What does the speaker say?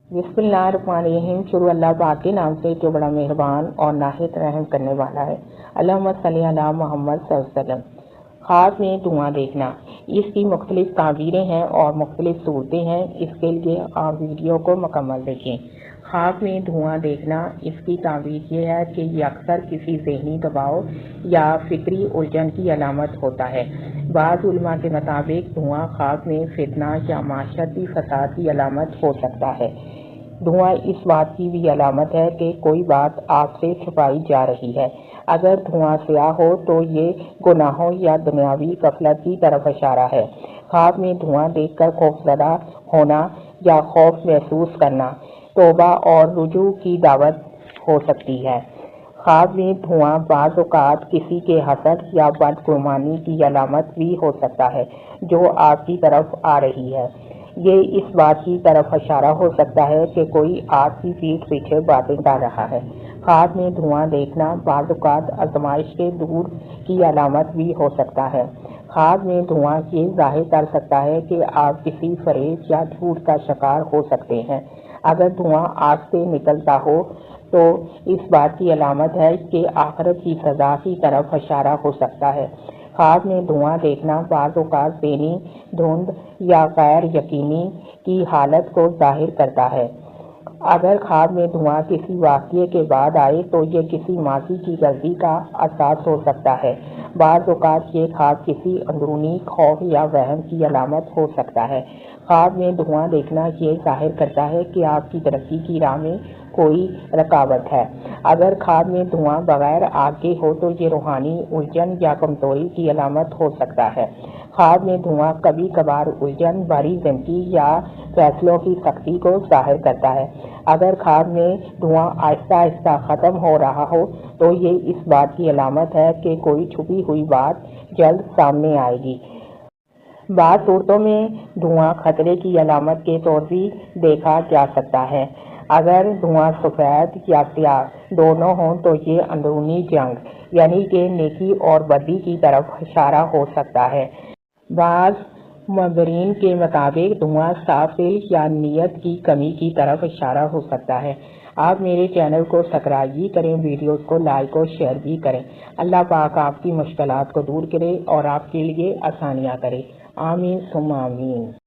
बिस्मिल्लाहिर्रहमानिर्रहीम। शुरू अल्लाह पाक के नाम से जो बड़ा मेहरबान और नाहित रहम करने वाला है। अल्लाहुम्मा सल्ली अला मोहम्मद सल्लल्लाहु अलैहि वसल्लम। ख्वाब में धुआं देखना, इसकी मुख्तलिफ ताबीरें हैं और मुख्तलिफ सूरतें हैं। इसके लिए आप वीडियो को मुकम्मल देखें। ख्वाब में धुआं देखना, इसकी ताबीर ये है कि ये अक्सर किसी ज़हनी दबाव या फिक्री उलझन की अलामत होता है। बाज़ उलमा के मुताबिक धुआं ख्वाब में फितना या माशरती फसाद की अलामत हो सकता है। धुआं इस बात की भी अलामत है कि कोई बात आपसे छुपाई जा रही है। अगर धुआं स्याह हो तो ये गुनाहों या दुनियावी गफलत की तरफ इशारा है। ख्वाब में धुआं देखकर खौफजदा होना या खौफ महसूस करना तौबा और रुजू की दावत हो सकती है। ख्वाब में धुआं बाज़ औक़ात किसी के हसद या बदगुमानी की अलामत भी हो सकता है जो आपकी तरफ आ रही है। ये इस बात की तरफ इशारा हो सकता है कि कोई आपकी पीठ पीछे बातें कर रहा है। ख्वाब में धुआं देखना बाज़ औक़ात आज़माइश के दूर की अलामत भी हो सकता है। ख्वाब में धुआं ये ज़ाहिर कर सकता है कि आप किसी फरेब या झूठ का शिकार हो सकते हैं। अगर धुआं आग से निकलता हो तो इस बात की अलामत है कि आखिरत की सज़ा की तरफ इशारा हो सकता है। ख्वाब में धुआं देखना बाज़ औक़ात बेनी, धुंध या गैर यकीनी की हालत को ज़ाहिर करता है। अगर ख्वाब में धुआं किसी वाक़ये के बाद आए तो ये किसी माज़ी की गलती का अहसास हो सकता है। बाज़ औक़ात ये ख्वाब किसी अंदरूनी खौफ या वहम की अलामत हो सकता है। ख्वाब में धुआं देखना ये ज़ाहिर करता है कि आपकी तरक्की की राह में कोई रुकावट है। अगर ख्वाब में धुआं बगैर आग के हो तो ये रूहानी उलझन या कमज़ोरी की अलामत हो सकता है। ख्वाब में धुआं कभी कभार उलझन भरी ज़िंदगी या फैसलों की सख्ती को ज़ाहिर करता है। अगर ख्वाब में धुआं आहिस्ता आहिस्ता ख़त्म हो रहा हो तो ये इस बात की अलामत है कि कोई छुपी हुई बात जल्द सामने आएगी। बाज़ सूरतों में धुआं खतरे की अलामत के तौर भी देखा जा सकता है। अगर धुआं सफ़ेद या स्याह दोनों हों तो ये अंदरूनी जंग यानी कि नेकी और बदी की तरफ इशारा हो सकता है। बाज़ मुबर्रिरीन के मुताबिक धुआं साफ दिल या नीयत की कमी की तरफ इशारा हो सकता है। आप मेरे चैनल को सब्सक्राइब भी करें, वीडियोस को लाइक और शेयर भी करें। अल्लाह पाक आपकी मुश्किलात को दूर करे और आपके लिए आसानियाँ करे। आमीन सुम्मा आमीन।